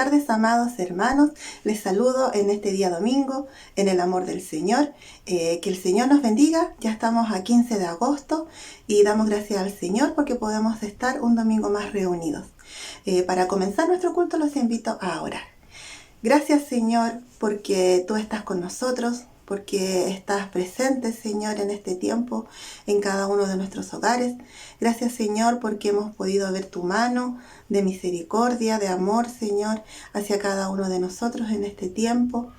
tardes, amados hermanos. Les saludo en este día domingo, en el amor del Señor. Que el Señor nos bendiga. Ya estamos a 15 de agosto y damos gracias al Señor porque podemos estar un domingo más reunidos. Para comenzar nuestro culto los invito a orar. Gracias, Señor, porque tú estás con nosotros, porque estás presente, Señor, en este tiempo, en cada uno de nuestros hogares. Gracias, Señor, porque hemos podido ver tu mano de misericordia, de amor, Señor, hacia cada uno de nosotros en este tiempo.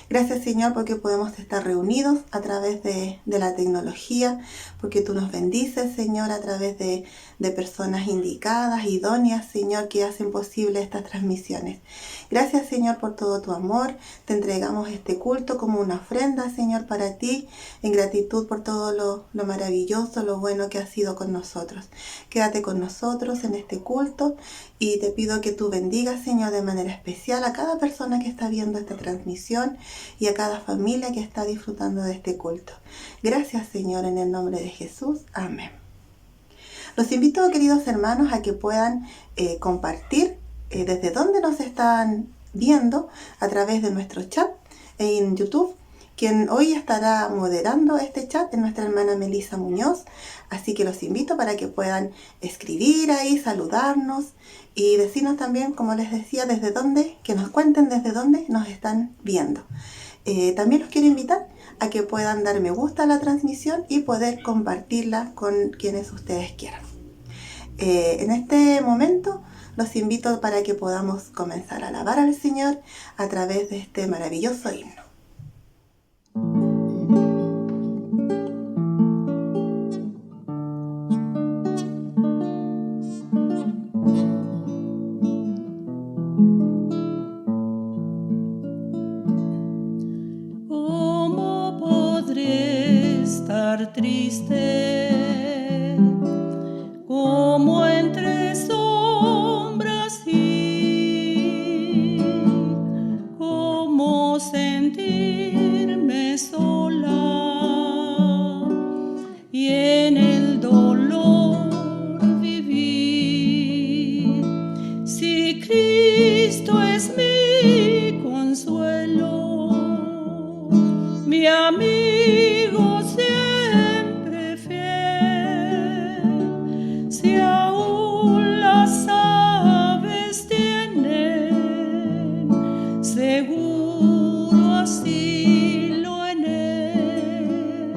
Gracias, Señor, porque podemos estar reunidos a través de la tecnología, porque tú nos bendices, Señor, a través de personas indicadas, idóneas, Señor, que hacen posible estas transmisiones. Gracias, Señor, por todo tu amor. Te entregamos este culto como una ofrenda, Señor, para ti, en gratitud por todo lo maravilloso, lo bueno que has sido con nosotros. Quédate con nosotros en este culto y te pido que tú bendigas, Señor, de manera especial a cada persona que está viendo esta transmisión y a cada familia que está disfrutando de este culto. Gracias, Señor, en el nombre de Jesús. Amén. Los invito, queridos hermanos, a que puedan compartir desde dónde nos están viendo a través de nuestro chat en YouTube. Quien hoy estará moderando este chat es nuestra hermana Melissa Muñoz, así que los invito para que puedan escribir ahí, saludarnos y decirnos también, como les decía, desde dónde, que nos cuenten desde dónde nos están viendo. También los quiero invitar a que puedan dar me gusta a la transmisión y poder compartirla con quienes ustedes quieran. En este momento los invito para que podamos comenzar a alabar al Señor a través de este maravilloso himno. ¿Cómo podré estar triste como entre sombras y cómo sentirme sola y en el dolor vivir? Si Cristo es mi consuelo, mi amigo siempre fiel, si aún las aves tienen seguro asilo en él,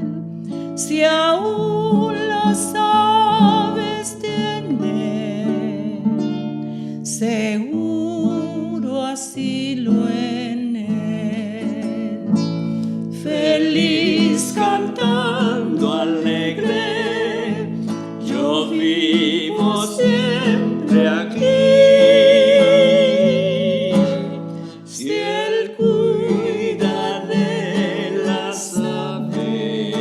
si aún las aves tienen seguro asilo en él. Feliz cantando alegre, yo vivo siempre aquí. Si Él cuida de las aves,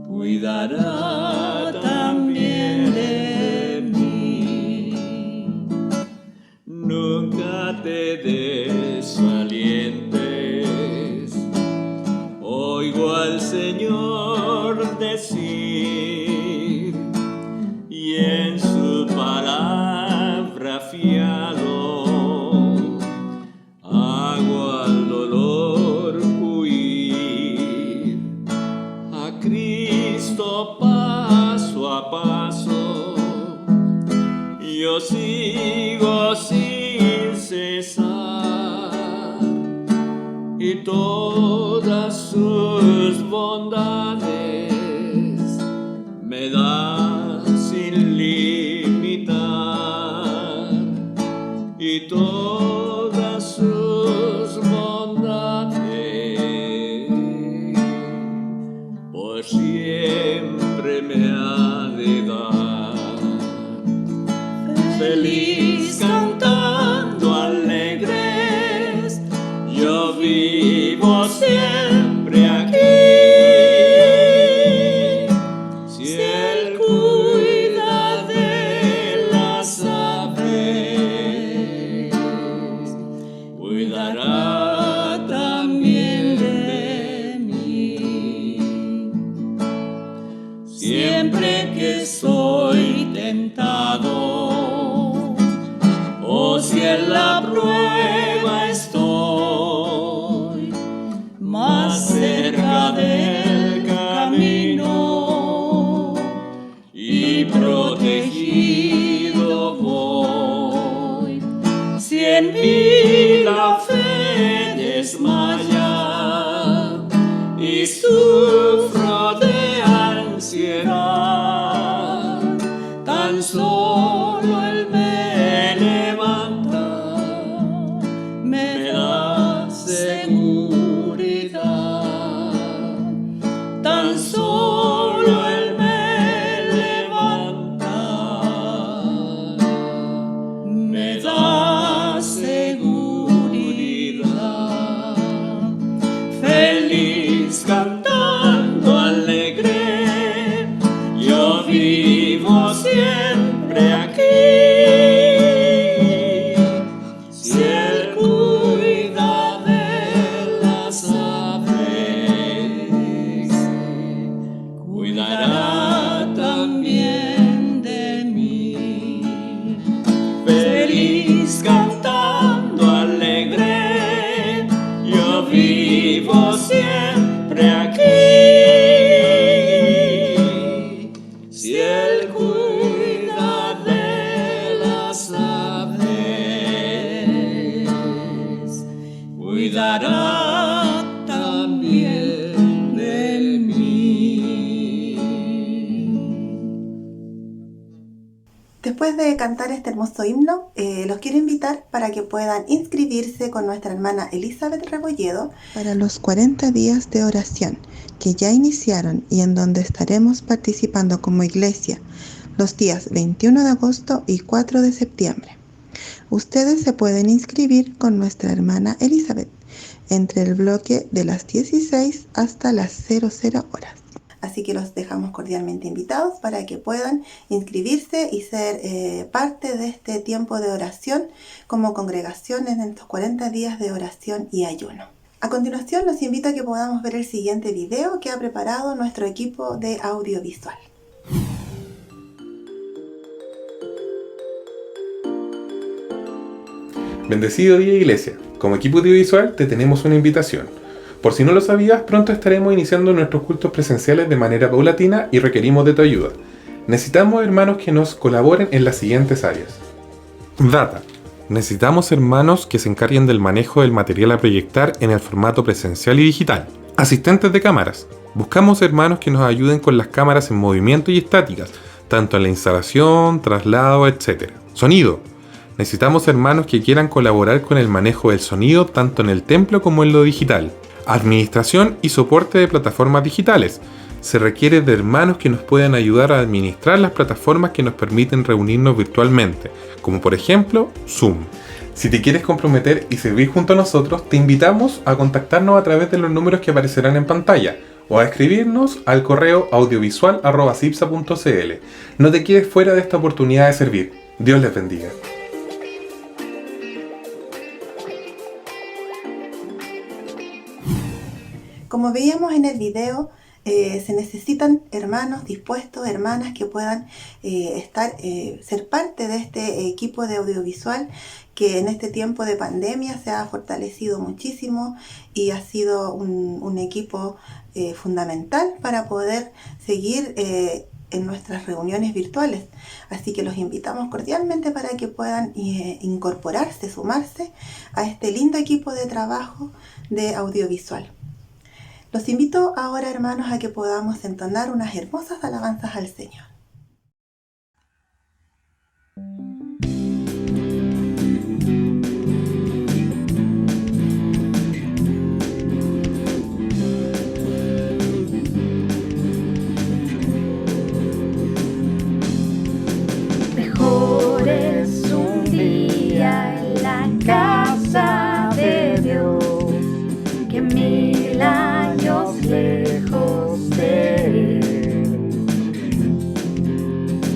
cuidará también de mí. Nunca te desalientes. Oigo al Señor decir, y en su palabra fiado, hago al dolor huir. A Cristo paso a paso, yo sigo sin cesar, y todas sus bondades me da sin limitar, y todas sus bondades por siempre me ha de dar. Feliz cantando alegres, yo vivo siempre aquí. Si Él cuida de las aves, cuidará también de mí. Siempre que soy tentado, seguridad. Tan solo Él me levanta, me da seguridad. Feliz cantando alegre, yo vivo siempre aquí. Si Él cuida de las aves, cuidará también de mí. Feliz cantando alegre, yo vivo siempre aquí. Si Él cuida de las aves, cuidará también de mí. Después de cantar este hermoso himno, los quiero invitar para que puedan inscribirse con nuestra hermana Elizabeth Rebolledo para los 40 días de oración que ya iniciaron y en donde estaremos participando como iglesia los días 21 de agosto y 4 de septiembre. Ustedes se pueden inscribir con nuestra hermana Elizabeth entre el bloque de las 16 hasta las 00 horas. Así que los dejamos cordialmente invitados para que puedan inscribirse y ser parte de este tiempo de oración como congregación en estos 40 días de oración y ayuno. A continuación los invito a que podamos ver el siguiente video que ha preparado nuestro equipo de audiovisual. Bendecido día, iglesia. Como equipo audiovisual te tenemos una invitación. Por si no lo sabías, pronto estaremos iniciando nuestros cultos presenciales de manera paulatina y requerimos de tu ayuda. Necesitamos hermanos que nos colaboren en las siguientes áreas. Data. Necesitamos hermanos que se encarguen del manejo del material a proyectar en el formato presencial y digital. Asistentes de cámaras. Buscamos hermanos que nos ayuden con las cámaras en movimiento y estáticas, tanto en la instalación, traslado, etc. Sonido. Necesitamos hermanos que quieran colaborar con el manejo del sonido tanto en el templo como en lo digital. Administración y soporte de plataformas digitales. Se requiere de hermanos que nos puedan ayudar a administrar las plataformas que nos permiten reunirnos virtualmente, como por ejemplo Zoom. Si te quieres comprometer y servir junto a nosotros, te invitamos a contactarnos a través de los números que aparecerán en pantalla o a escribirnos al correo audiovisual@cipsa.cl. No te quedes fuera de esta oportunidad de servir. Dios les bendiga. Como veíamos en el video, se necesitan hermanos dispuestos, hermanas que puedan ser parte de este equipo de audiovisual que en este tiempo de pandemia se ha fortalecido muchísimo y ha sido un equipo fundamental para poder seguir en nuestras reuniones virtuales. Así que los invitamos cordialmente para que puedan incorporarse, sumarse a este lindo equipo de trabajo de audiovisual. Los invito ahora, hermanos, a que podamos entonar unas hermosas alabanzas al Señor. Mejor es un día en la casa de Dios que 1000 años lejos de Él.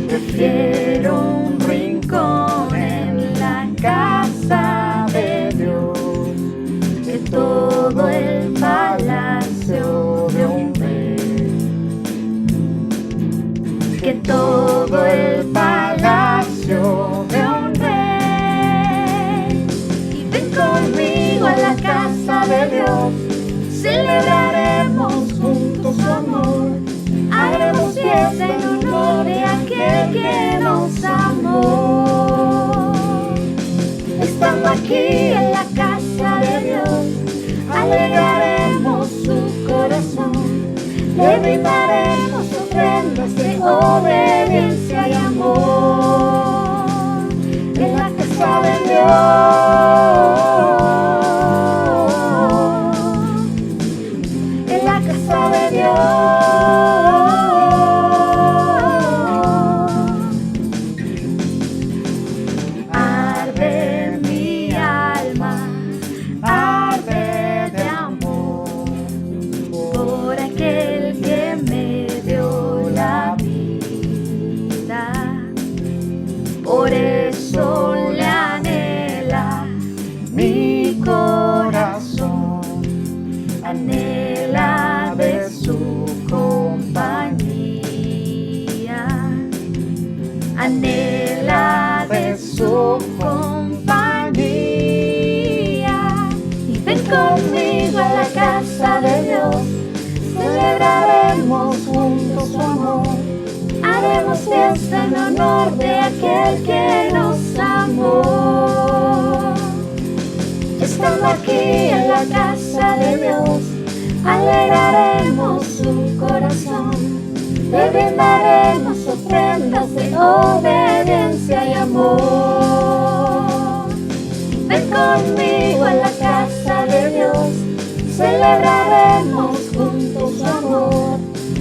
Prefiero un rincón en la casa de Dios que todo el palacio de un rey, que todo el palacio de un rey. Y ven conmigo a la casa de Dios, celebraremos juntos su amor, haremos fiesta en honor de aquel que nos amó. Estando aquí en la casa de Dios, alegraremos su corazón, le brindaremos ofrendas de obediencia y amor. En la casa de Dios fiesta en honor de aquel que nos amó. Estando aquí en la casa de Dios, alegraremos su corazón, le brindaremos ofrendas de obediencia y amor. Ven conmigo a la casa de Dios, celebraremos juntos su amor,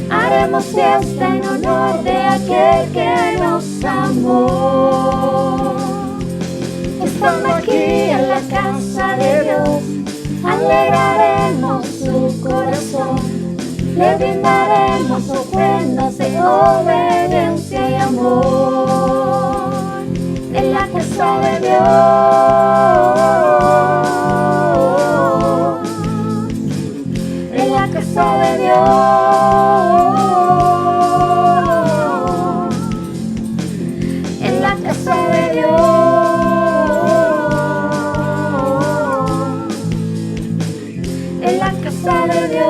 haremos fiesta en honor de aquel que nos amó. Estando aquí en la casa de Dios, alegraremos su corazón, le brindaremos ofrendas de obediencia y amor. En la casa de Dios, en la casa de Dios, en la casa de Dios, en la casa de Dios.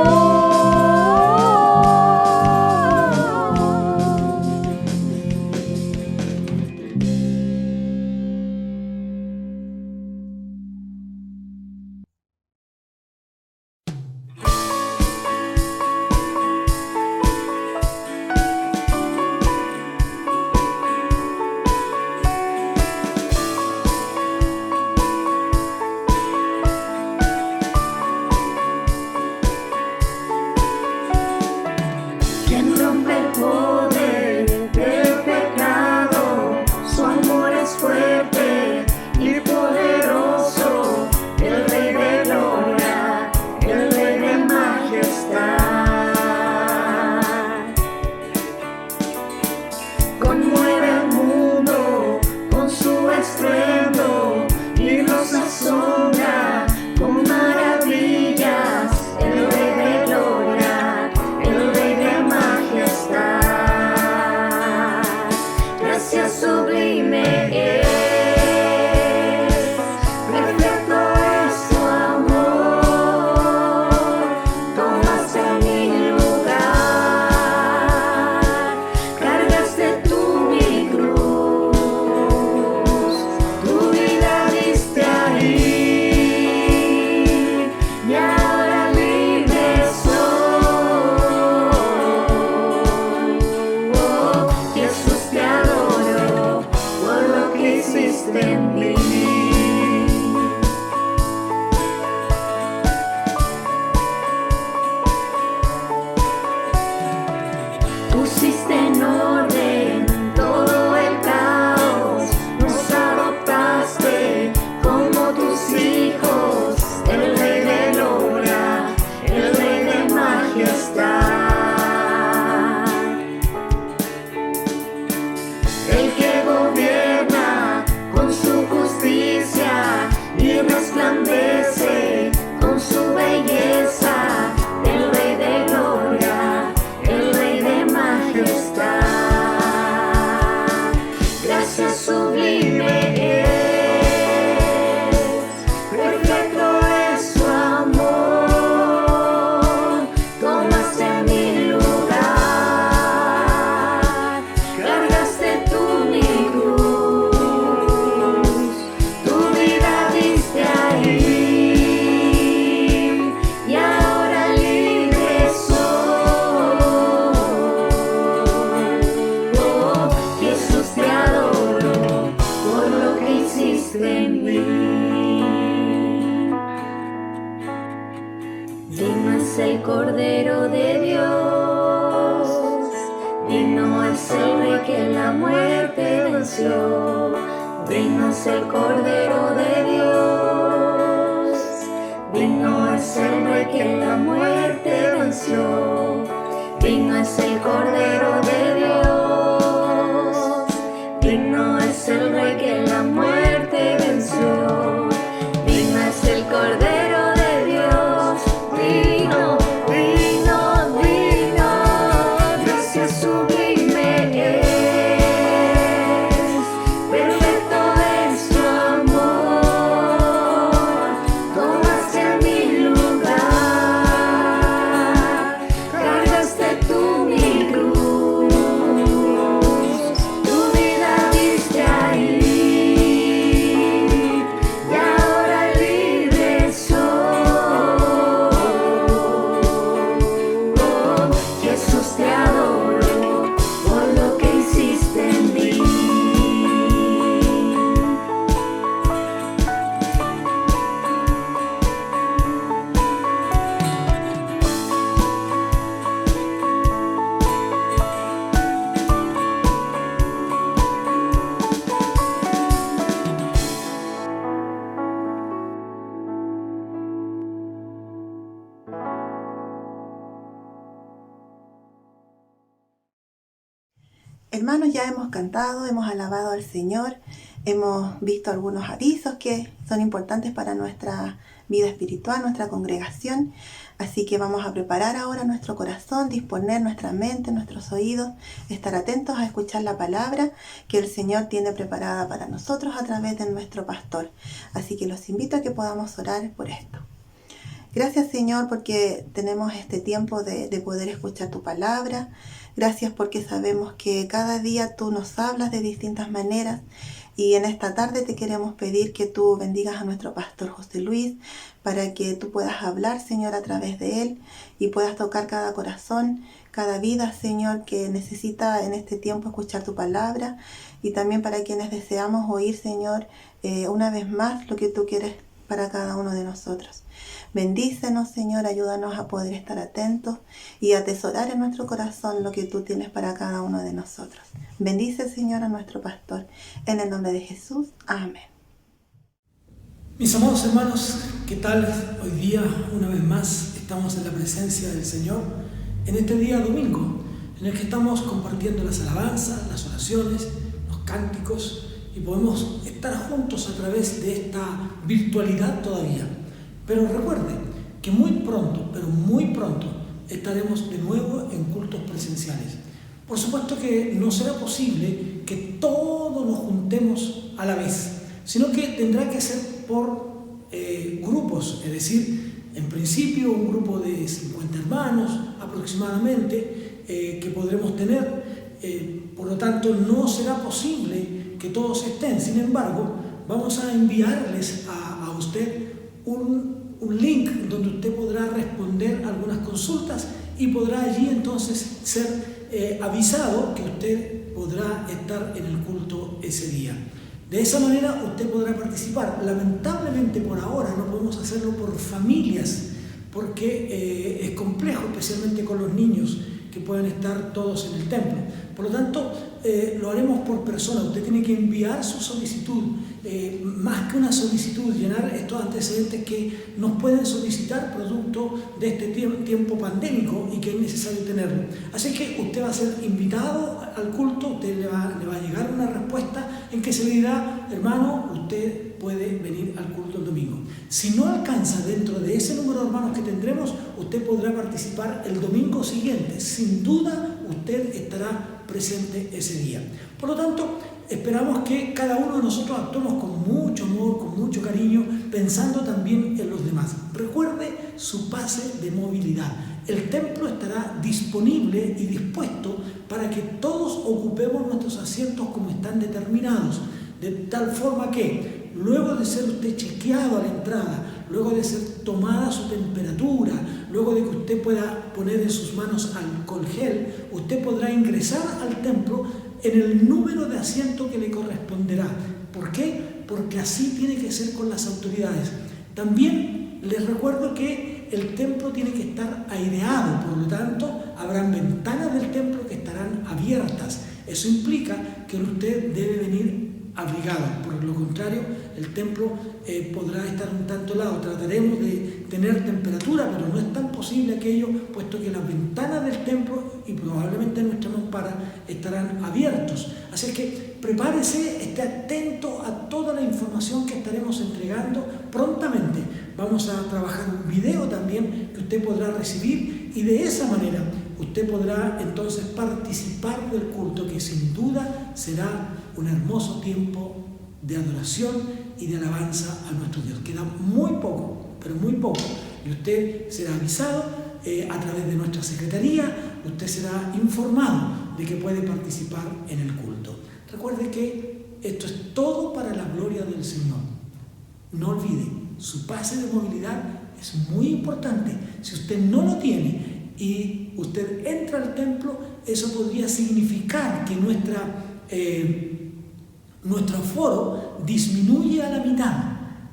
Cargaste tú mi Hermanos, ya hemos cantado, hemos alabado al Señor, hemos visto algunos avisos que son importantes para nuestra vida espiritual, nuestra congregación. Así que vamos a preparar ahora nuestro corazón, disponer nuestra mente, nuestros oídos, estar atentos a escuchar la palabra que el Señor tiene preparada para nosotros a través de nuestro pastor. Así que los invito a que podamos orar por esto. Gracias, Señor, porque tenemos este tiempo de poder escuchar tu palabra. Gracias porque sabemos que cada día tú nos hablas de distintas maneras. Y en esta tarde te queremos pedir que tú bendigas a nuestro pastor José Luis para que tú puedas hablar, Señor, a través de él y puedas tocar cada corazón, cada vida, Señor, que necesita en este tiempo escuchar tu palabra, y también para quienes deseamos oír, Señor, una vez más lo que tú quieres para cada uno de nosotros. Bendícenos, Señor, ayúdanos a poder estar atentos y atesorar en nuestro corazón lo que tú tienes para cada uno de nosotros. Bendice, Señor, a nuestro pastor. En el nombre de Jesús. Amén. Mis amados hermanos, ¿qué tal? Hoy día, una vez más, estamos en la presencia del Señor, en este día domingo, en el que estamos compartiendo las alabanzas, las oraciones, los cánticos, y podemos estar juntos a través de esta virtualidad todavía. Pero recuerden que muy pronto, pero muy pronto, estaremos de nuevo en cultos presenciales. Por supuesto que no será posible que todos nos juntemos a la vez, sino que tendrá que ser por grupos, es decir, en principio un grupo de 50 hermanos aproximadamente que podremos tener. Por lo tanto, no será posible que todos estén. Sin embargo, vamos a enviarles a usted un link donde usted podrá responder algunas consultas y podrá allí entonces ser avisado que usted podrá estar en el culto ese día. De esa manera usted podrá participar. Lamentablemente por ahora no podemos hacerlo por familias porque es complejo, especialmente con los niños que puedan estar todos en el templo. Por lo tanto, lo haremos por persona. Usted tiene que enviar su solicitud, más que una solicitud, llenar estos antecedentes que nos pueden solicitar producto de este tiempo pandémico y que es necesario tenerlo. Así que usted va a ser invitado al culto, usted le va a llegar una respuesta en que se le dirá: hermano, usted puede venir al culto el domingo. Si no alcanza dentro de ese número de hermanos que tendremos, usted podrá participar el domingo siguiente. Sin duda, usted estará presente ese día. Por lo tanto, esperamos que cada uno de nosotros actuemos con mucho amor, con mucho cariño, pensando también en los demás. Recuerde su pase de movilidad. El templo estará disponible y dispuesto para que todos ocupemos nuestros asientos como están determinados, de tal forma que luego de ser usted chequeado a la entrada, luego de ser tomada su temperatura, luego de que usted pueda poner en sus manos alcohol gel, usted podrá ingresar al templo en el número de asiento que le corresponderá. ¿Por qué? Porque así tiene que ser con las autoridades. También les recuerdo que el templo tiene que estar aireado, por lo tanto, habrán ventanas del templo que estarán abiertas. Eso implica que usted debe venir abrigado. Por lo contrario, el templo podrá estar un tanto helado. Trataremos de tener temperatura, pero no es tan posible aquello, puesto que las ventanas del templo y probablemente nuestra mampara estarán abiertos. Así que prepárese, esté atento a toda la información que estaremos entregando prontamente. Vamos a trabajar un video también que usted podrá recibir y de esa manera usted podrá entonces participar del culto, que sin duda será un hermoso tiempo de adoración y de alabanza a nuestro Dios. Queda muy poco, pero muy poco, y usted será avisado a través de nuestra secretaría, usted será informado de que puede participar en el culto. Recuerde que esto es todo para la gloria del Señor. No olvide, su pase de movilidad es muy importante. Si usted no lo tiene y usted entra al templo, eso podría significar que nuestro aforo disminuye a la mitad.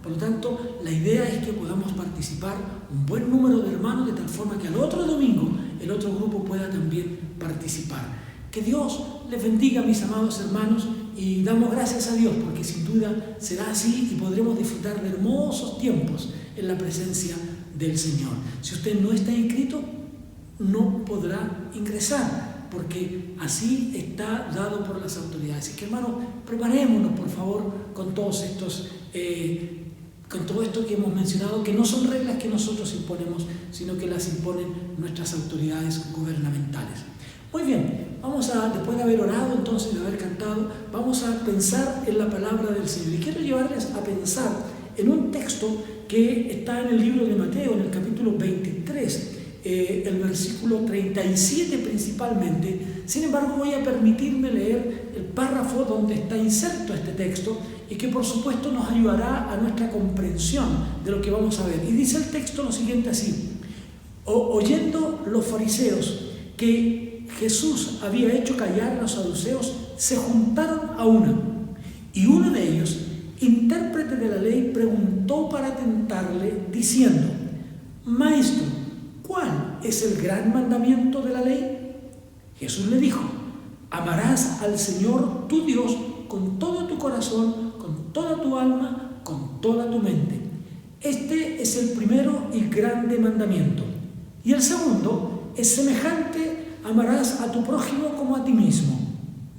Por lo tanto, la idea es que podamos participar un buen número de hermanos, de tal forma que al otro domingo el otro grupo pueda también participar. Que Dios les bendiga, mis amados hermanos, y damos gracias a Dios porque sin duda será así y podremos disfrutar de hermosos tiempos en la presencia del Señor. Si usted no está inscrito, no podrá ingresar, porque así está dado por las autoridades. Así que, hermanos, preparémonos, por favor, con todos estos, con todo esto que hemos mencionado, que no son reglas que nosotros imponemos, sino que las imponen nuestras autoridades gubernamentales. Muy bien, después de haber orado, entonces, de haber cantado, vamos a pensar en la palabra del Señor. Y quiero llevarles a pensar en un texto que está en el libro de Mateo, en el capítulo 23, el versículo 37 principalmente. Sin embargo, voy a permitirme leer el párrafo donde está inserto este texto y que por supuesto nos ayudará a nuestra comprensión de lo que vamos a ver. Y dice el texto lo siguiente así: oyendo los fariseos que Jesús había hecho callar a los saduceos, se juntaron a una, y uno de ellos, intérprete de la ley, preguntó para tentarle, diciendo: Maestro, ¿cuál es el gran mandamiento de la ley? Jesús le dijo: amarás al Señor tu Dios con todo tu corazón, con toda tu alma, con toda tu mente. Este es el primero y grande mandamiento. Y el segundo es semejante: amarás a tu prójimo como a ti mismo.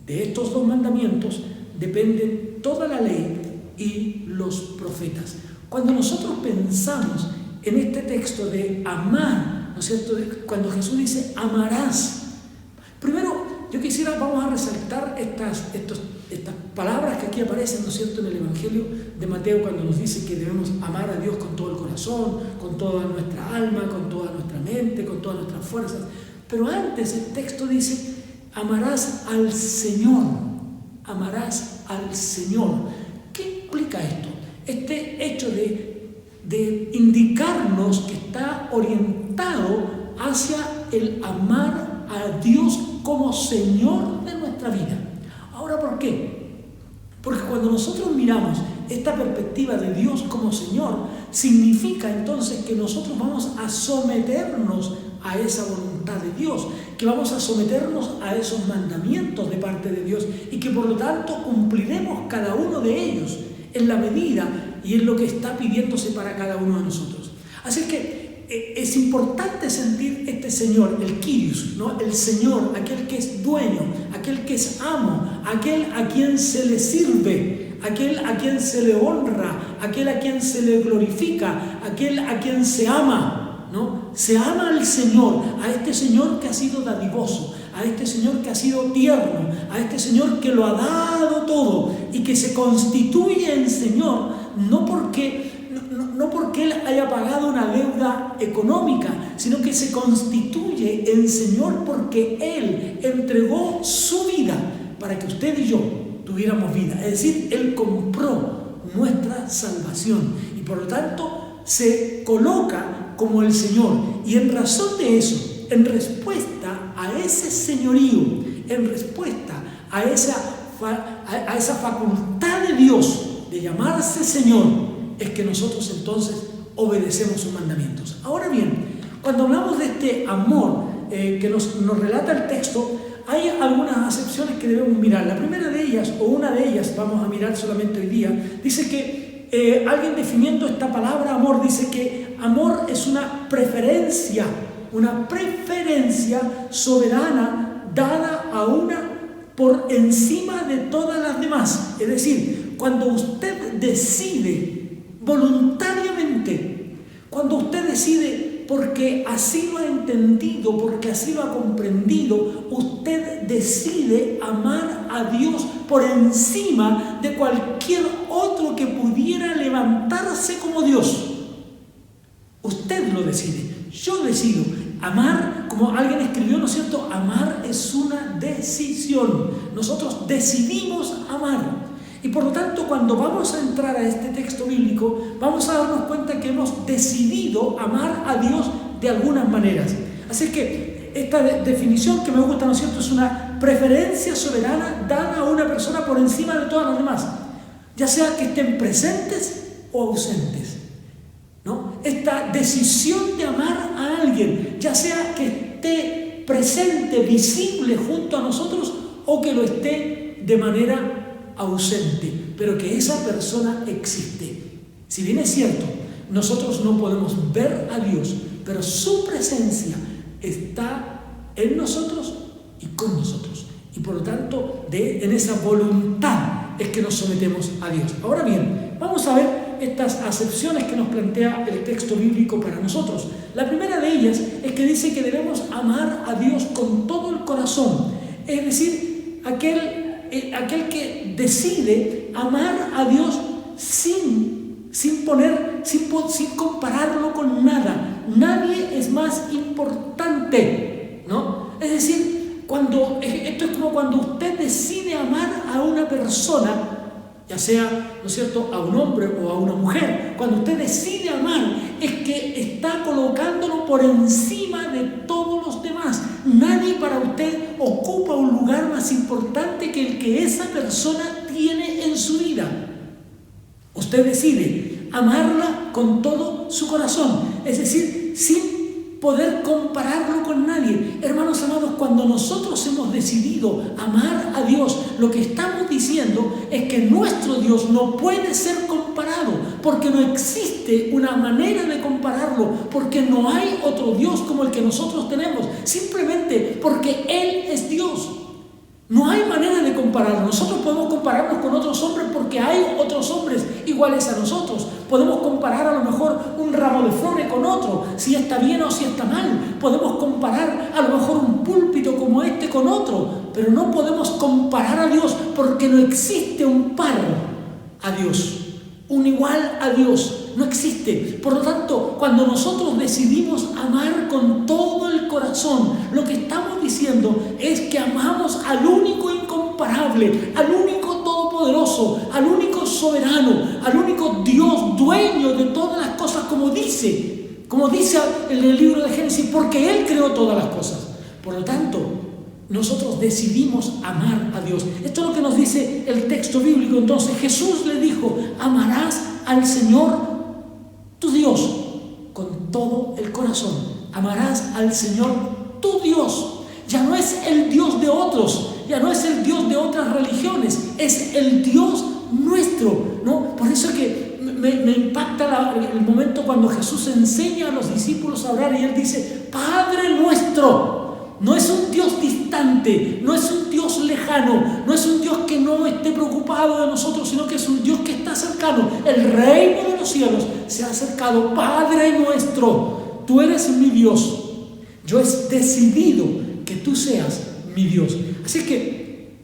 De estos dos mandamientos dependen toda la ley y los profetas. Cuando nosotros pensamos en este texto de amar, ¿no es cierto?, cuando Jesús dice amarás, primero vamos a resaltar estas palabras que aquí aparecen, ¿no es cierto?, en el Evangelio de Mateo, cuando nos dice que debemos amar a Dios con todo el corazón, con toda nuestra alma, con toda nuestra mente, con todas nuestras fuerzas. Pero antes el texto dice: amarás al Señor, amarás al Señor. ¿Qué implica esto? Este hecho de indicarnos que está orientado hacia el amar a Dios como Señor de nuestra vida. Ahora, ¿por qué? Porque cuando nosotros miramos esta perspectiva de Dios como Señor, significa entonces que nosotros vamos a someternos a esa voluntad de Dios, que vamos a someternos a esos mandamientos de parte de Dios y que por lo tanto cumpliremos cada uno de ellos en la medida y en lo que está pidiéndose para cada uno de nosotros. Así que es importante sentir este Señor, el Kyrios, ¿no? El Señor, aquel que es dueño, aquel que es amo, aquel a quien se le sirve, aquel a quien se le honra, aquel a quien se le glorifica, aquel a quien se ama, ¿no? Se ama al Señor, a este Señor que ha sido dadivoso, a este Señor que ha sido tierno, a este Señor que lo ha dado todo y que se constituye en Señor no porque Él haya pagado una deuda económica, sino que se constituye en Señor porque Él entregó su vida para que usted y yo tuviéramos vida. Es decir, Él compró nuestra salvación y por lo tanto se coloca como el Señor. Y en razón de eso, en respuesta a ese señorío, en respuesta a esa facultad de Dios de llamarse Señor, es que nosotros entonces obedecemos sus mandamientos. Ahora bien, cuando hablamos de este amor que nos relata el texto, hay algunas acepciones que debemos mirar. La primera de ellas, o una de ellas, vamos a mirar solamente hoy día, dice que alguien definiendo esta palabra amor, dice que amor es una preferencia soberana dada a una por encima de todas las demás. Es decir, cuando usted decide voluntariamente, cuando usted decide porque así lo ha entendido, porque así lo ha comprendido, usted decide amar a Dios por encima de cualquier otro que pudiera levantarse como Dios. Usted lo decide. Yo decido amar, como alguien escribió, ¿no es cierto? Amar es una decisión. Nosotros decidimos amar. Y por lo tanto, cuando vamos a entrar a este texto bíblico, vamos a darnos cuenta que hemos decidido amar a Dios de algunas maneras. Así que esta definición que me gusta, ¿no es cierto?, es una preferencia soberana dada a una persona por encima de todas las demás, ya sea que estén presentes o ausentes, ¿no? Esta decisión de amar a alguien, ya sea que esté presente, visible junto a nosotros o que lo esté de manera ausente, pero que esa persona existe. Si bien es cierto, nosotros no podemos ver a Dios, pero su presencia está en nosotros y con nosotros. Y por lo tanto, en esa voluntad es que nos sometemos a Dios. Ahora bien, vamos a ver estas acepciones que nos plantea el texto bíblico para nosotros. La primera de ellas es que dice que debemos amar a Dios con todo el corazón. Es decir, aquel que decide amar a Dios sin compararlo con nada. Nadie es más importante, ¿no? Es decir, esto es como cuando usted decide amar a una persona, ya sea, ¿no es cierto?, a un hombre o a una mujer. Cuando usted decide amar, es que está colocándolo por encima de todos los demás. Nadie para usted ocupa un lugar más importante que el que esa persona tiene en su vida. Usted decide amarla con todo su corazón, es decir, sin poder compararlo con nadie. Hermanos amados, cuando nosotros hemos decidido amar a Dios, lo que estamos diciendo es que nuestro Dios no puede ser comparado, porque no existe una manera de compararlo, porque no hay otro Dios como el que nosotros tenemos, simplemente porque Él es Dios. No hay manera de compararlo. Nosotros podemos compararnos con otros hombres porque hay otros hombres iguales a nosotros. Podemos comparar a lo mejor un ramo de flores con otro, si está bien o si está mal. Podemos comparar a lo mejor un púlpito como este con otro, pero no podemos comparar a Dios porque no existe un par a Dios, un igual a Dios. No existe. Por lo tanto, cuando nosotros decidimos amar con todo el corazón, lo que estamos diciendo es que amamos al único incomparable, al único todopoderoso, al único soberano, al único Dios, dueño de todas las cosas, como dice en el libro de Génesis, porque Él creó todas las cosas. Por lo tanto, nosotros decidimos amar a Dios. Esto es lo que nos dice el texto bíblico. Entonces Jesús le dijo: amarás al Señor tu Dios con todo el corazón. Amarás al Señor tu Dios. Ya no es el Dios de otros, ya no es el Dios de otras religiones, es el Dios nuestro, ¿no? Por eso que me impacta el momento cuando Jesús enseña a los discípulos a orar y Él dice: Padre nuestro. No es un Dios distante, no es un Dios lejano, no es un Dios que no esté preocupado de nosotros, sino que es un Dios que está cercano. El reino de los cielos se ha acercado. Padre nuestro, tú eres mi Dios. Yo he decidido que tú seas mi Dios. Así que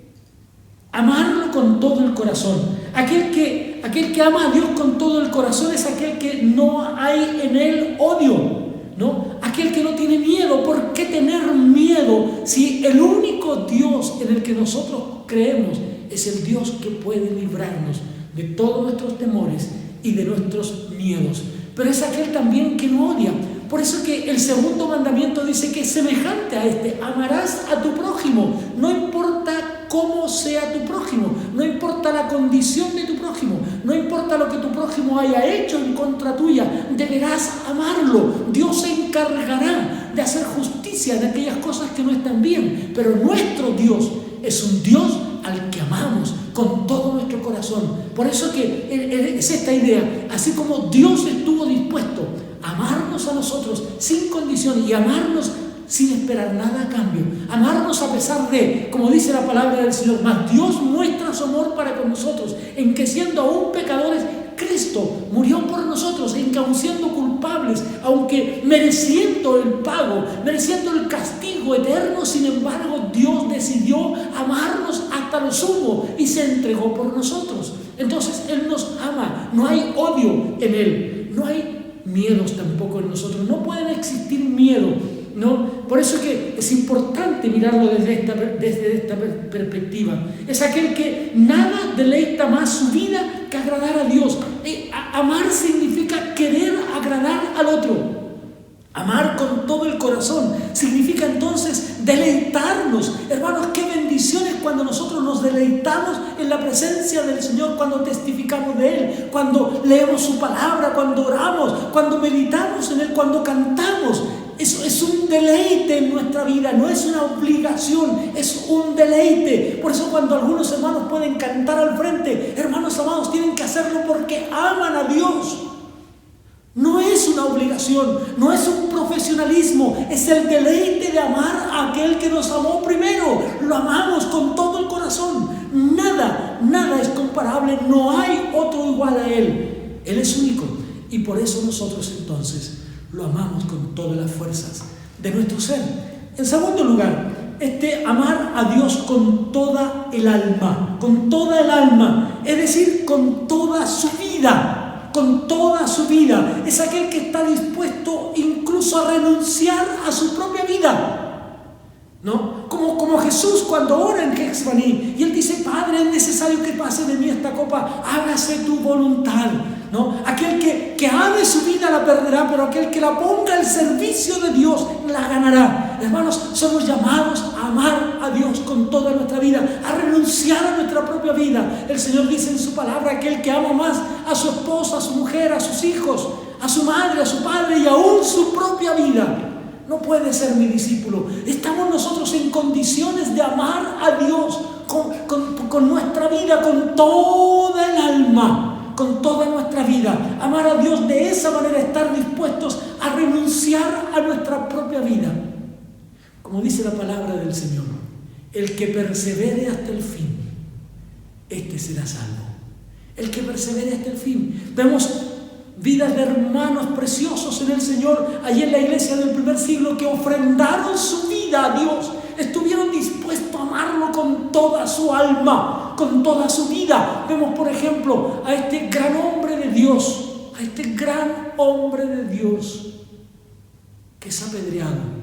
amarlo con todo el corazón. Aquel que ama a Dios con todo el corazón es aquel que no hay en él odio, ¿no? Aquel que no tiene miedo. ¿Por qué tener miedo si el único Dios en el que nosotros creemos es el Dios que puede librarnos de todos nuestros temores y de nuestros miedos? Pero es aquel también que no odia. Por eso que el segundo mandamiento dice que es semejante a este: amarás a tu prójimo. No importa cómo sea tu prójimo, no importa la condición de tu prójimo, no importa lo que tu prójimo haya hecho en contra tuya, deberás amarlo. Dios se encargará de hacer justicia de aquellas cosas que no están bien, pero nuestro Dios es un Dios al que amamos con todo nuestro corazón. Por eso que es esta idea: así como Dios estuvo dispuesto a amarnos a nosotros sin condición y amarnos sin esperar nada a cambio, amarnos a pesar de, como dice la palabra del Señor, mas Dios muestra su amor para con nosotros, en que siendo aún pecadores, Cristo murió por nosotros, en que aún siendo culpables, aunque mereciendo el pago, mereciendo el castigo eterno, sin embargo Dios decidió amarnos hasta lo sumo y se entregó por nosotros. Entonces Él nos ama, no hay odio en Él, no hay miedos tampoco en nosotros, no pueden existir miedo, ¿no? Por eso que es importante mirarlo desde esta perspectiva. Es aquel que nada deleita más su vida que agradar a Dios. Amar significa querer agradar al otro. Amar con todo el corazón significa entonces deleitarnos. Hermanos, qué bendiciones cuando nosotros nos deleitamos en la presencia del Señor, cuando testificamos de Él, cuando leemos su palabra, cuando oramos, cuando meditamos en Él, cuando cantamos. Eso es un deleite en nuestra vida, no es una obligación, es un deleite. Por eso cuando algunos hermanos pueden cantar al frente, hermanos amados, tienen que hacerlo porque aman a Dios. No es una obligación, no es un profesionalismo, es el deleite de amar a aquel que nos amó primero. Lo amamos con todo el corazón. Nada es comparable, no hay otro igual a Él. Él es único y por eso nosotros entonces lo amamos con todas las fuerzas de nuestro ser. En segundo lugar, amar a Dios con toda el alma, es decir, con toda su vida, es aquel que está dispuesto incluso a renunciar a su propia vida, ¿no? Como Jesús cuando ora en Getsemaní y Él dice: Padre, es necesario que pase de mí esta copa, hágase tu voluntad, ¿no? Aquel que ame su vida la perderá, pero aquel que la ponga al servicio de Dios la ganará. Hermanos, somos llamados a amar a Dios con toda nuestra vida, a renunciar a nuestra propia vida. El Señor dice en su palabra: aquel que ama más a su esposa, a su mujer, a sus hijos, a su madre, a su padre y aún su propia vida, no puede ser mi discípulo. Estamos nosotros en condiciones de amar a Dios con nuestra vida, con toda el alma, con toda nuestra vida. Amar a Dios de esa manera, estar dispuestos a renunciar a nuestra propia vida. Como dice la palabra del Señor: el que persevere hasta el fin, este será salvo. El que persevere hasta el fin. Vemos vidas de hermanos preciosos en el Señor, allí en la iglesia del primer siglo, que ofrendaron su vida a Dios, estuvieron dispuestos a amarlo con toda su alma, con toda su vida. Vemos, por ejemplo, a este gran hombre de Dios, que es apedreado,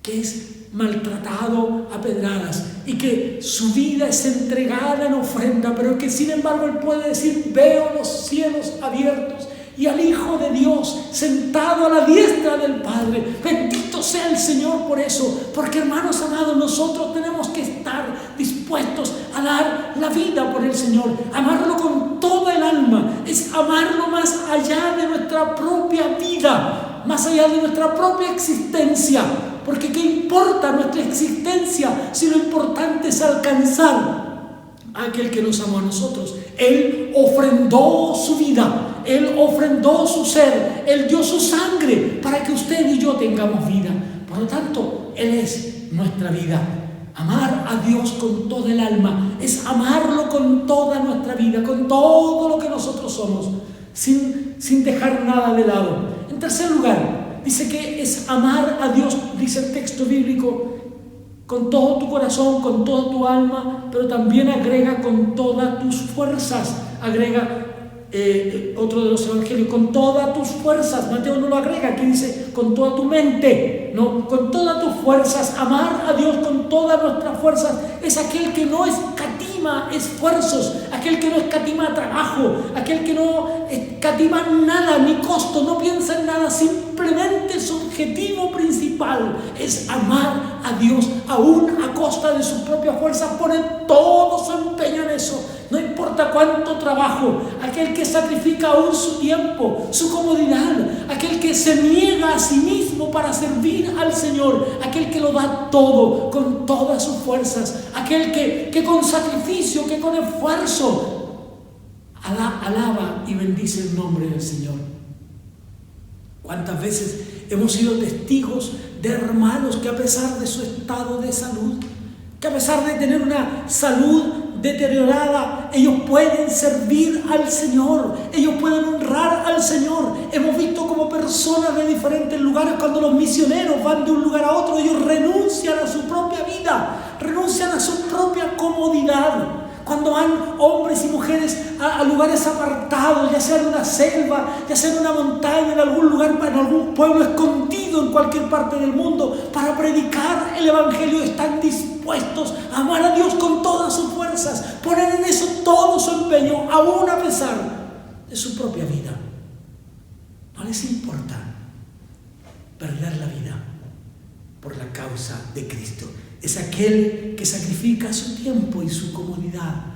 que es maltratado a pedradas y que su vida es entregada en ofrenda, pero que sin embargo él puede decir: veo los cielos abiertos y al Hijo de Dios sentado a la diestra del Padre. Bendito sea el Señor por eso, porque, hermanos amados, nosotros tenemos que estar dispuestos a dar la vida por el Señor, amarlo con toda el alma, es amarlo más allá de nuestra propia vida, más allá de nuestra propia existencia. Porque ¿qué importa nuestra existencia si lo importante es alcanzar a aquel que nos amó a nosotros? Él ofrendó su vida, Él ofrendó su ser, Él dio su sangre para que usted y yo tengamos vida. Por lo tanto, Él es nuestra vida. Amar a Dios con toda el alma es amarlo con toda nuestra vida, con todo lo que nosotros somos, sin dejar nada de lado. En tercer lugar, dice que es amar a Dios, dice el texto bíblico, con todo tu corazón, con toda tu alma, pero también agrega con todas tus fuerzas. Agrega otro de los evangelios, con todas tus fuerzas. Mateo no lo agrega, aquí dice con toda tu mente, no, con todas tus fuerzas. Amar a Dios con todas nuestras fuerzas es aquel que no escatima esfuerzos, aquel que no escatima trabajo, aquel que no escatima nada, ni costo, no piensa en nada, simplemente su objetivo principal es amar a Dios, aún a costa de sus propias fuerzas, pone todo su empeño en eso. No importa cuánto trabajo, aquel que sacrifica aún su tiempo, su comodidad, aquel que se niega a sí mismo para servir al Señor, aquel que lo da todo, con todas sus fuerzas, aquel que con sacrificio, que con esfuerzo, alaba y bendice el nombre del Señor. ¿Cuántas veces hemos sido testigos de hermanos que a pesar de su estado de salud, que a pesar de tener una salud deteriorada, ellos pueden servir al Señor, ellos pueden honrar al Señor? Hemos visto como personas de diferentes lugares, cuando los misioneros van de un lugar a otro, ellos renuncian a su propia vida, renuncian a su propia comodidad. Cuando van hombres y mujeres a lugares apartados, ya sea en una selva, ya sea en una montaña, en algún lugar, en algún pueblo escondido en cualquier parte del mundo, para predicar el Evangelio, están dispuestos a amar a Dios con todas sus fuerzas, poner en eso todo su empeño, aún a pesar de su propia vida. No les importa perder la vida por la causa de Cristo. Es aquel que sacrifica su tiempo y su comodidad.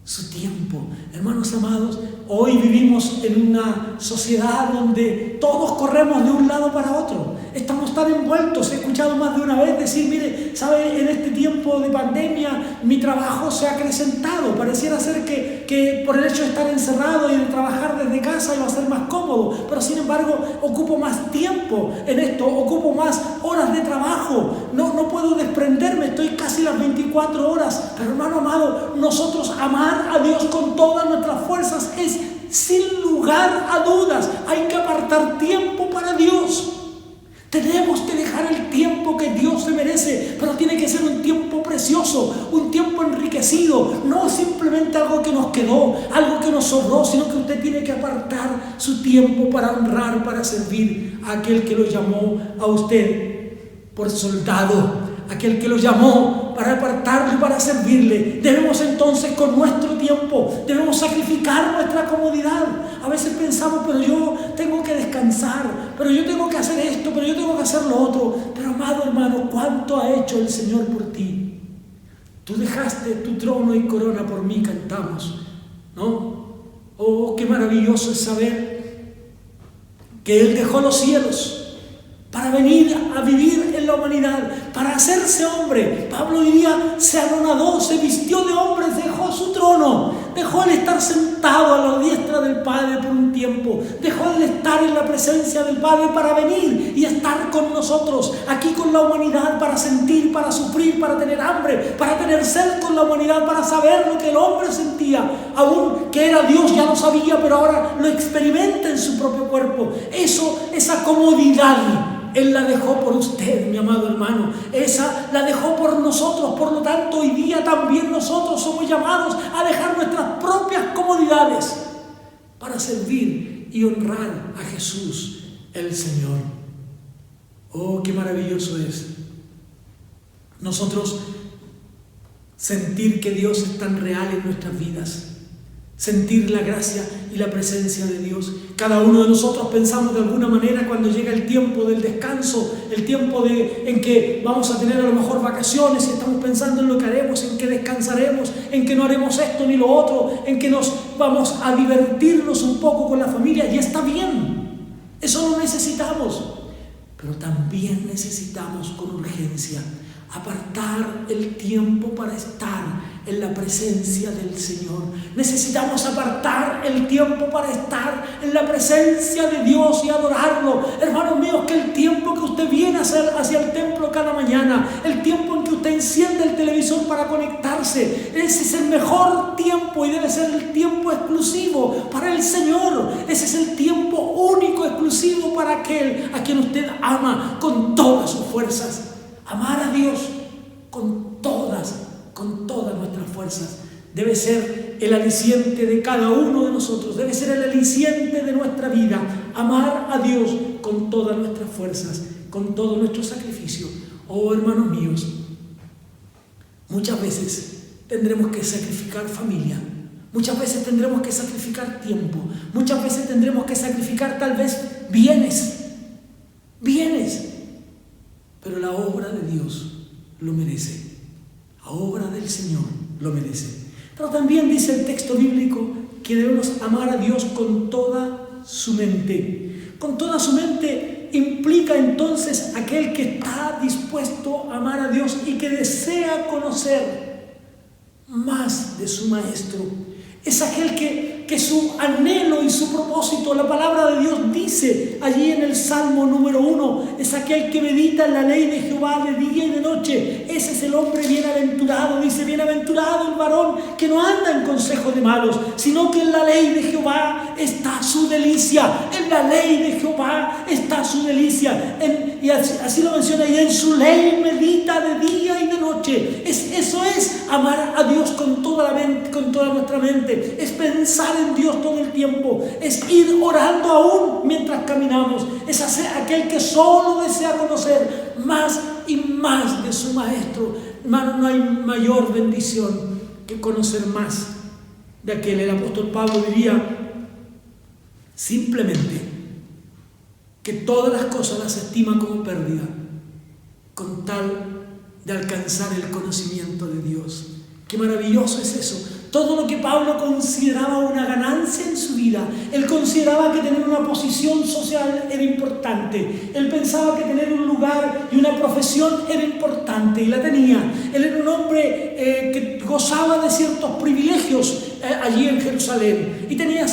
Su tiempo. Hermanos amados, hoy vivimos en una sociedad donde todos corremos de un lado para otro. estamos tan envueltos. He escuchado más de una vez decir, mire, ¿sabe? En este tiempo de pandemia mi trabajo se ha acrecentado. Pareciera ser que por el hecho de estar encerrado y de trabajar desde casa iba a ser más cómodo, pero sin embargo ocupo más tiempo en esto, ocupo más horas de trabajo, no puedo desprenderme, estoy casi las 24 horas. Pero hermano amado, nosotros amar a Dios con todas nuestras fuerzas es sin lugar a dudas. Hay que apartar tiempo para Dios. Tenemos que dejar el tiempo que Dios se merece, pero tiene que ser un tiempo precioso, un tiempo enriquecido, no simplemente algo que nos quedó, algo que nos sobró, sino que usted tiene que apartar su tiempo para honrar, para servir a aquel que lo llamó a usted por soldado, aquel que lo llamó para apartarlo y para servirle. Debemos entonces con nuestro tiempo, debemos sacrificar nuestra comodidad. A veces pensamos, pero yo tengo que descansar, pero yo tengo que hacer esto, pero yo tengo que hacer lo otro. Pero amado hermano, ¿cuánto ha hecho el Señor por ti? Tú dejaste tu trono y corona por mí, cantamos, ¿no? Oh, qué maravilloso es saber que Él dejó los cielos para venir a vivir en la humanidad, para hacerse hombre. Pablo diría, se anonadó, se vistió de hombre, dejó su trono, dejó el estar sentado a la diestra del Padre por un tiempo, dejó el estar en la presencia del Padre para venir y estar con nosotros, aquí con la humanidad, para sentir, para sufrir, para tener hambre, para tener sed con la humanidad, para saber lo que el hombre sentía, aún que era Dios ya lo sabía, pero ahora lo experimenta en su propio cuerpo. Esa comodidad Él la dejó por usted, mi amado hermano. Esa la dejó por nosotros. Por lo tanto, hoy día también nosotros somos llamados a dejar nuestras propias comodidades para servir y honrar a Jesús, el Señor. Oh, qué maravilloso es nosotros sentir que Dios es tan real en nuestras vidas. Sentir la gracia y la presencia de Dios. Cada uno de nosotros pensamos de alguna manera cuando llega el tiempo del descanso, el tiempo en que vamos a tener a lo mejor vacaciones, y estamos pensando en lo que haremos, en que descansaremos, en que no haremos esto ni lo otro, en que nos vamos a divertirnos un poco con la familia, y está bien, eso lo necesitamos, pero también necesitamos con urgencia apartar el tiempo para estar en la presencia del Señor. Necesitamos apartar el tiempo para estar en la presencia de Dios y adorarlo. Hermanos míos, que el tiempo que usted viene hacia el templo cada mañana, el tiempo en que usted enciende el televisor para conectarse, ese es el mejor tiempo y debe ser el tiempo exclusivo para el Señor. Ese es el tiempo único, exclusivo para aquel a quien usted ama con todas sus fuerzas. Amar a Dios con todas nuestras fuerzas debe ser el aliciente de cada uno de nosotros, debe ser el aliciente de nuestra vida. Amar a Dios con todas nuestras fuerzas, con todo nuestro sacrificio. Oh, hermanos míos, muchas veces tendremos que sacrificar familia, muchas veces tendremos que sacrificar tiempo, muchas veces tendremos que sacrificar tal vez bienes, pero la obra de Dios lo merece. La obra del Señor lo merece. Pero también dice el texto bíblico que debemos amar a Dios con toda su mente. Con toda su mente implica entonces aquel que está dispuesto a amar a Dios y que desea conocer más de su Maestro. Es aquel que su anhelo y su propósito, la palabra de Dios dice allí en el Salmo número 1, es aquel que medita en la ley de Jehová de día y de noche. Ese es el hombre bienaventurado. Dice, bienaventurado el varón que no anda en consejo de malos, sino que en la ley de Jehová está su delicia. En la ley de Jehová está su delicia. Y así lo menciona, y en su ley medita de día y de noche. Eso es amar a Dios con toda nuestra mente. Es pensar en Dios todo el tiempo. Es ir orando aún mientras caminamos. Es aquel que solo desea conocer más y más de su Maestro. Hermano, no hay mayor bendición que conocer más de aquel. El apóstol Pablo diría simplemente que todas las cosas las estima como pérdida con tal de alcanzar el conocimiento de Dios. Qué maravilloso es eso. todo lo que Pablo consideraba una ganancia en su vida. Él consideraba que tener una posición social era importante. Él pensaba que tener un lugar y una profesión era importante, y la tenía. Él era un hombre que gozaba de ciertos privilegios allí en Jerusalén, y tenía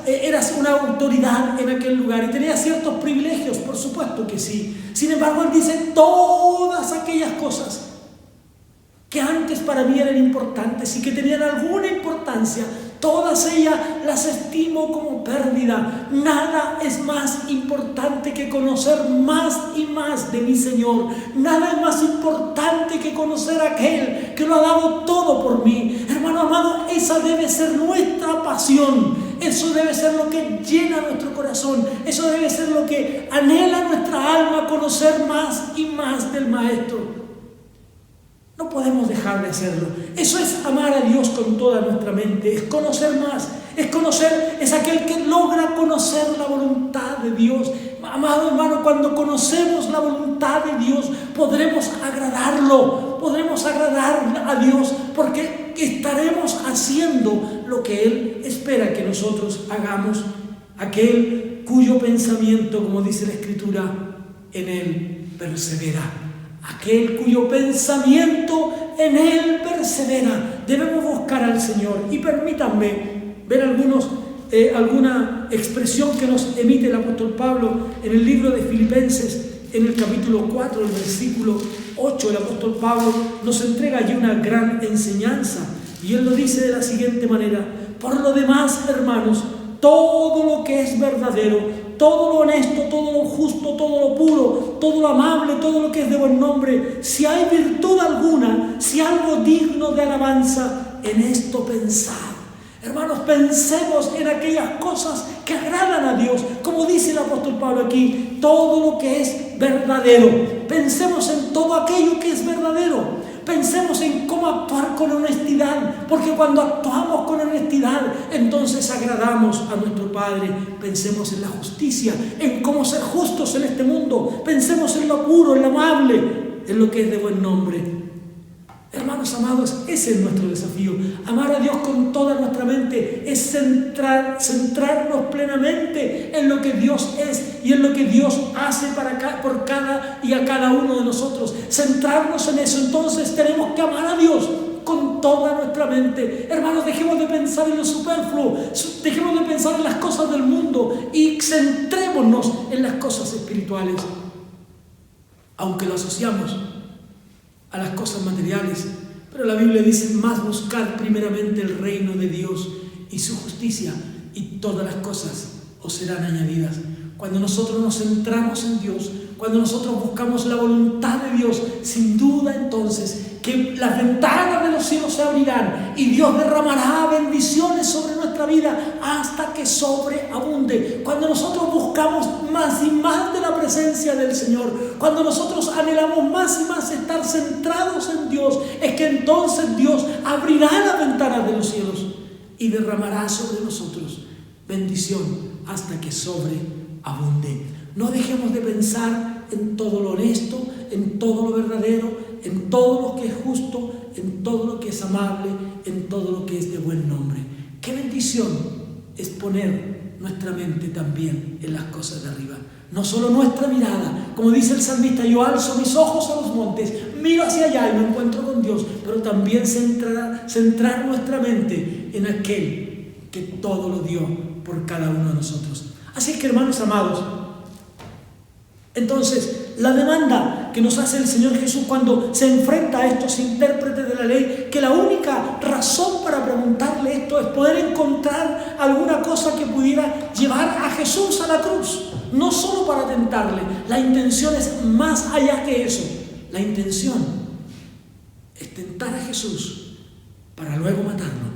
era una autoridad en aquel lugar, y tenía ciertos privilegios, por supuesto que sí. Sin embargo, él dice: todas aquellas cosas que antes para mí eran importantes y que tenían alguna importancia, todas ellas las estimo como pérdida. Nada es más importante que conocer más y más de mi Señor. Nada es más importante que conocer a aquel que lo ha dado todo por mí. Hermano amado, esa debe ser nuestra pasión. Eso debe ser lo que llena nuestro corazón. Eso debe ser lo que anhela nuestra alma, conocer más y más del Maestro. No podemos dejar de hacerlo. Eso es amar a Dios con toda nuestra mente, es conocer más, es aquel que logra conocer la voluntad de Dios. Amado hermano, cuando conocemos la voluntad de Dios, podremos agradarlo, podremos agradar a Dios, porque estaremos haciendo lo que Él espera que nosotros hagamos. Aquel cuyo pensamiento, como dice la Escritura, en Él persevera. Aquel cuyo pensamiento en Él persevera. Debemos buscar al Señor. Y permítanme ver alguna expresión que nos emite el apóstol Pablo en el libro de Filipenses, en el capítulo 4, el versículo 8. El apóstol Pablo nos entrega allí una gran enseñanza, y él lo dice de la siguiente manera: por lo demás, hermanos, todo lo que es verdadero, todo lo honesto, todo lo justo, todo lo puro, todo lo amable, todo lo que es de buen nombre, si hay virtud alguna, si algo digno de alabanza, en esto pensad. Hermanos, pensemos en aquellas cosas que agradan a Dios, como dice el apóstol Pablo aquí: todo lo que es verdadero. Pensemos en todo aquello que es verdadero. Pensemos en cómo actuar con honestidad, porque cuando actuamos con honestidad, entonces agradamos a nuestro Padre. Pensemos en la justicia, en cómo ser justos en este mundo. Pensemos en lo puro, en lo amable, en lo que es de buen nombre. Hermanos amados, ese es nuestro desafío. Amar a Dios con toda nuestra mente es centrarnos plenamente en lo que Dios es y en lo que Dios hace por cada y a cada uno de nosotros. Centrarnos en eso. Entonces tenemos que amar a Dios con toda nuestra mente. Hermanos, dejemos de pensar en lo superfluo, dejemos de pensar en las cosas del mundo y centrémonos en las cosas espirituales. Aunque lo asociamos a las cosas materiales, pero la Biblia dice: más buscar primeramente el reino de Dios y su justicia, y todas las cosas os serán añadidas. Cuando nosotros nos centramos en Dios, cuando nosotros buscamos la voluntad de Dios, sin duda entonces que las ventanas de los cielos se abrirán y Dios derramará bendiciones sobre nuestra vida hasta que sobreabunde. Cuando nosotros buscamos más y más de la presencia del Señor, cuando nosotros anhelamos más y más estar centrados en Dios, es que entonces Dios abrirá las ventanas de los cielos y derramará sobre nosotros bendición hasta que sobreabunde. No dejemos de pensar en todo lo honesto, en todo lo verdadero, en todo lo que es justo, en todo lo que es amable, en todo lo que es de buen nombre. Qué bendición es poner nuestra mente también en las cosas de arriba. No solo nuestra mirada, como dice el salmista: yo alzo mis ojos a los montes, miro hacia allá y me encuentro con Dios, pero también centrar nuestra mente en aquel que todo lo dio por cada uno de nosotros. Así que, hermanos amados, entonces, la demanda que nos hace el Señor Jesús cuando se enfrenta a estos intérpretes de la ley, que la única razón para preguntarle esto es poder encontrar alguna cosa que pudiera llevar a Jesús a la cruz, no solo para tentarle. La intención es más allá que eso. La intención es tentar a Jesús para luego matarlo.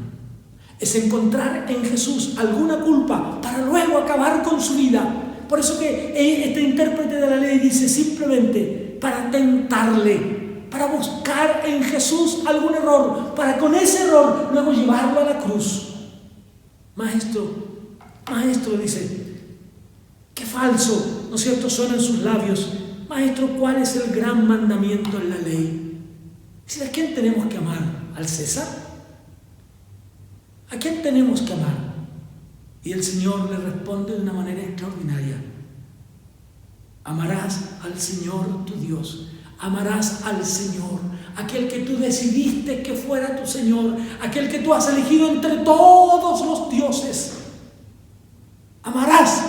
Es encontrar en Jesús alguna culpa para luego acabar con su vida. Por eso que este intérprete de la ley dice simplemente para tentarle, para buscar en Jesús algún error, para con ese error luego llevarlo a la cruz. Maestro, dice, qué falso, ¿no es cierto?, suenan sus labios. Maestro, ¿cuál es el gran mandamiento en la ley? ¿A quién tenemos que amar? ¿Al César? ¿A quién tenemos que amar? Y el Señor le responde de una manera extraordinaria. Amarás al Señor tu Dios. Amarás al Señor, aquel que tú decidiste que fuera tu Señor, aquel que tú has elegido entre todos los dioses. Amarás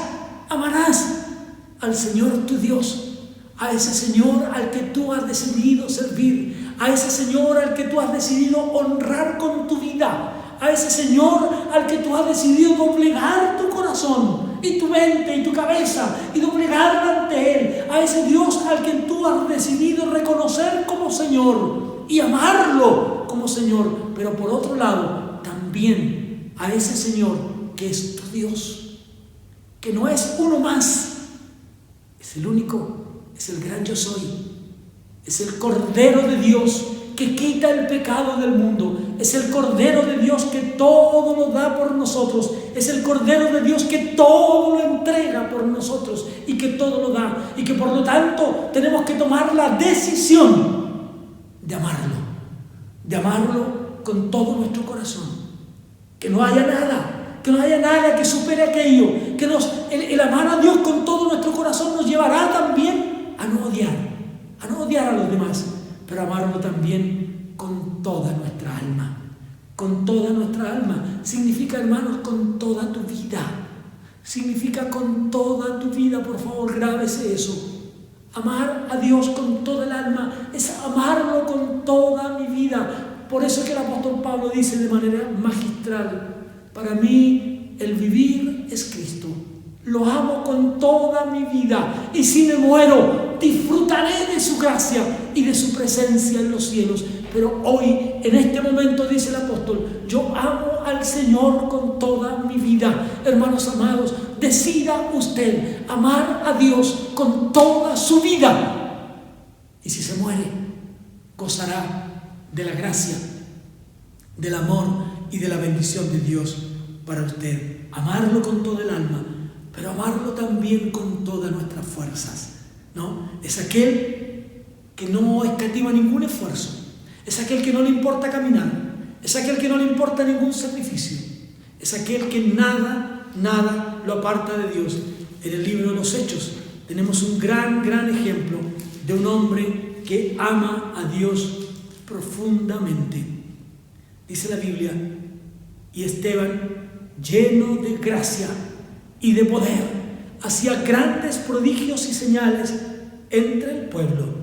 al Señor tu Dios, a ese Señor al que tú has decidido servir, a ese Señor al que tú has decidido honrar con tu vida, a ese Señor al que tú has decidido doblegar tu corazón y tu mente y tu cabeza y doblegarla ante Él, a ese Dios al que tú has decidido reconocer como Señor y amarlo como Señor, pero por otro lado también a ese Señor que es tu Dios, que no es uno más, es el único, es el gran yo soy, es el Cordero de Dios que quita el pecado del mundo, es el Cordero de Dios que todo lo da por nosotros, es el Cordero de Dios que todo lo entrega por nosotros y que todo lo da, y que por lo tanto tenemos que tomar la decisión de amarlo con todo nuestro corazón, que no haya nada que supere aquello, que el amar a Dios con todo nuestro corazón nos llevará también a no odiar a los demás, pero amarlo también con toda nuestra alma. Con toda nuestra alma significa, hermanos, con toda tu vida. Significa con toda tu vida, por favor, grábese eso. Amar a Dios con toda el alma es amarlo con toda mi vida. Por eso que el apóstol Pablo dice de manera magistral: para mí el vivir es Cristo. Lo amo con toda mi vida, y si me muero, disfrutaré de su gracia y de su presencia en los cielos. Pero hoy, en este momento, dice el apóstol, yo amo al Señor con toda mi vida. Hermanos amados, decida usted amar a Dios con toda su vida. Y si se muere, gozará de la gracia, del amor y de la bendición de Dios para usted. Amarlo con todo el alma, pero amarlo también con todas nuestras fuerzas, ¿no? Es aquel que no escatima ningún esfuerzo, es aquel que no le importa caminar, es aquel que no le importa ningún sacrificio, es aquel que nada lo aparta de Dios. En el libro de los Hechos tenemos un gran ejemplo de un hombre que ama a Dios profundamente. Dice la Biblia: y Esteban, lleno de gracia y de poder, hacía grandes prodigios y señales entre el pueblo.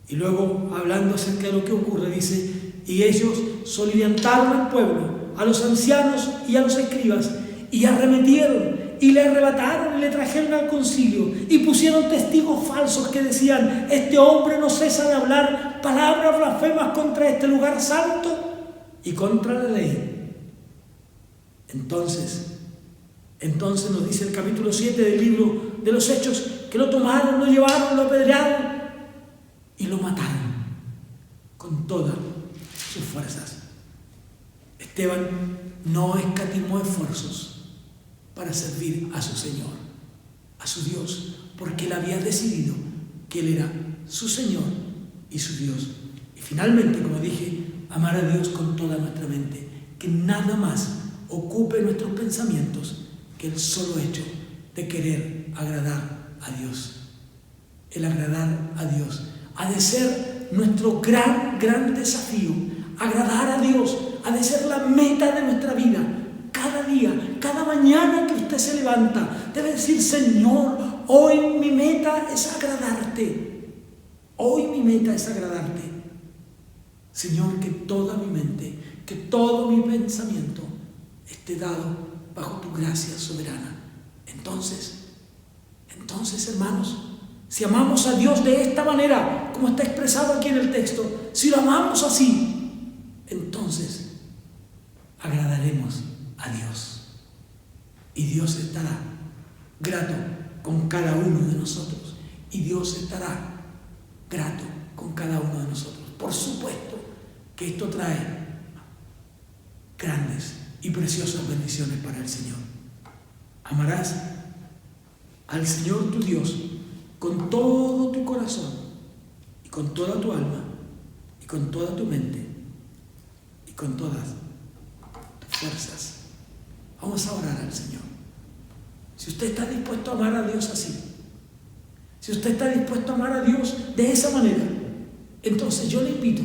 Y luego, hablando acerca de lo que ocurre, dice: y ellos soliviantaron al pueblo, a los ancianos y a los escribas, y arremetieron y le arrebataron y le trajeron al concilio, y pusieron testigos falsos que decían: este hombre no cesa de hablar palabras blasfemas contra este lugar santo y contra la ley. Entonces nos dice el capítulo 7 del libro de los Hechos que lo tomaron, lo llevaron, lo apedrearon y lo mataron con todas sus fuerzas. Esteban no escatimó esfuerzos para servir a su Señor, a su Dios, porque él había decidido que él era su Señor y su Dios. Y finalmente, como dije, amar a Dios con toda nuestra mente, que nada más ocupe nuestros pensamientos que el solo hecho de querer agradar a Dios. El agradar a Dios ha de ser nuestro gran desafío. Agradar a Dios ha de ser la meta de nuestra vida. Cada día, cada mañana que usted se levanta, debe decir: Señor, hoy mi meta es agradarte. Hoy mi meta es agradarte. Señor, que toda mi mente, que todo mi pensamiento esté dado bajo tu gracia soberana. Entonces, hermanos, si amamos a Dios de esta manera, como está expresado aquí en el texto, si lo amamos así, entonces agradaremos a Dios. Y Dios estará grato con cada uno de nosotros. Y Dios estará grato con cada uno de nosotros. Por supuesto que esto trae grandes y preciosas bendiciones para el Señor. Amarás al Señor tu Dios con todo tu corazón y con toda tu alma y con toda tu mente y con todas tus fuerzas. Vamos a orar al Señor. Si usted está dispuesto a amar a Dios así, si usted está dispuesto a amar a Dios de esa manera, entonces yo le invito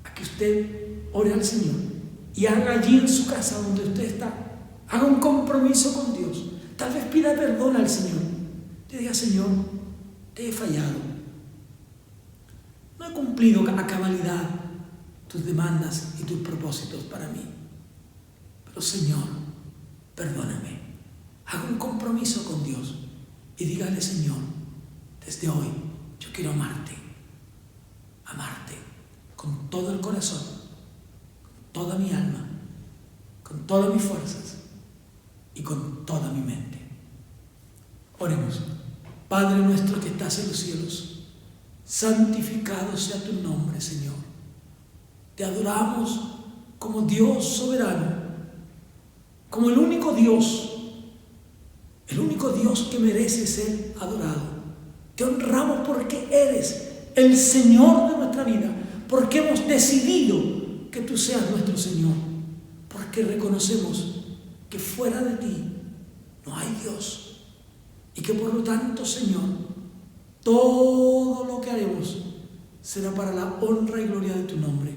a que usted ore al Señor y haga allí en su casa donde usted está, haga un compromiso con Dios. Tal vez pida perdón al Señor. Te diga: Señor, te he fallado. No he cumplido a cabalidad tus demandas y tus propósitos para mí. Pero Señor, perdóname. Haga un compromiso con Dios y dígale: Señor, desde hoy yo quiero amarte con todo el corazón, con toda mi alma, con todas mis fuerzas y con toda mi mente. Oremos. Padre nuestro que estás en los cielos, santificado sea tu nombre, Señor. Te adoramos como Dios soberano, como el único Dios que merece ser adorado. Te honramos porque eres el Señor de nuestra vida, porque hemos decidido que tú seas nuestro Señor, porque reconocemos que fuera de ti no hay Dios y que por lo tanto, Señor, todo lo que haremos será para la honra y gloria de tu nombre.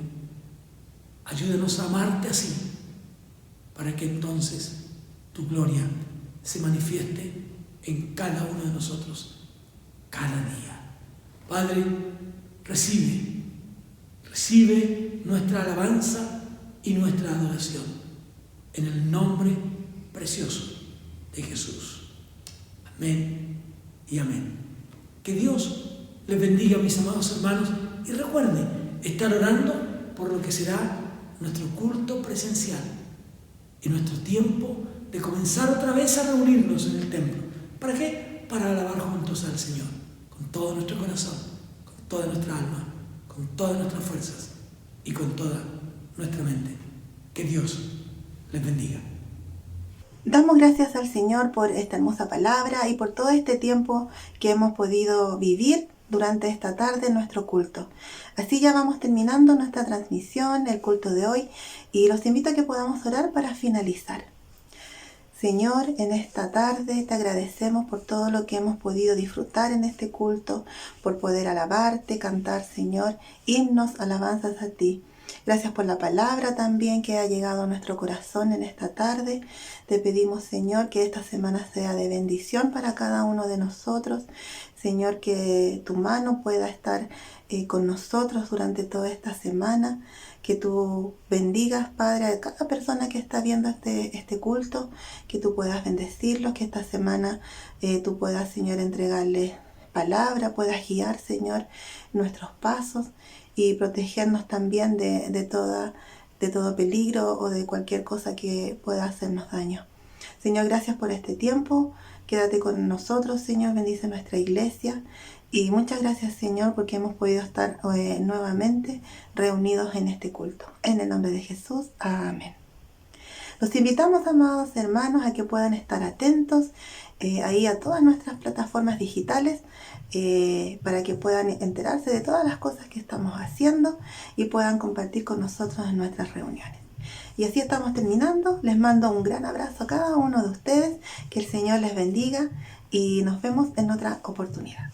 Ayúdanos a amarte así, para que entonces tu gloria se manifieste en cada uno de nosotros, cada día. Padre, recibe nuestra alabanza y nuestra adoración, en el nombre precioso de Jesús. Amén y amén. Que Dios les bendiga, mis amados hermanos, y recuerden estar orando por lo que será nuestro culto presencial y nuestro tiempo de comenzar otra vez a reunirnos en el templo. ¿Para qué? Para alabar juntos al Señor, con todo nuestro corazón, con toda nuestra alma, con todas nuestras fuerzas y con toda nuestra mente. Que Dios les bendiga. Damos gracias al Señor por esta hermosa palabra y por todo este tiempo que hemos podido vivir durante esta tarde en nuestro culto. Así ya vamos terminando nuestra transmisión, el culto de hoy, y los invito a que podamos orar para finalizar. Señor, en esta tarde te agradecemos por todo lo que hemos podido disfrutar en este culto, por poder alabarte, cantar, Señor, himnos, alabanzas a ti. Gracias por la palabra también que ha llegado a nuestro corazón en esta tarde. Te pedimos, Señor, que esta semana sea de bendición para cada uno de nosotros. Señor, que tu mano pueda estar con nosotros durante toda esta semana. Que tú bendigas, Padre, a cada persona que está viendo este culto. Que tú puedas bendecirlos, que esta semana tú puedas, Señor, entregarles palabra, puedas guiar, Señor, nuestros pasos y protegernos también de todo peligro o de cualquier cosa que pueda hacernos daño. Señor, gracias por este tiempo. Quédate con nosotros, Señor. Bendice nuestra iglesia. Y muchas gracias, Señor, porque hemos podido estar nuevamente reunidos en este culto. En el nombre de Jesús. Amén. Los invitamos, amados hermanos, a que puedan estar atentos ahí a todas nuestras plataformas digitales para que puedan enterarse de todas las cosas que estamos haciendo y puedan compartir con nosotros en nuestras reuniones. Y así estamos terminando. Les mando un gran abrazo a cada uno de ustedes. Que el Señor les bendiga y nos vemos en otra oportunidad.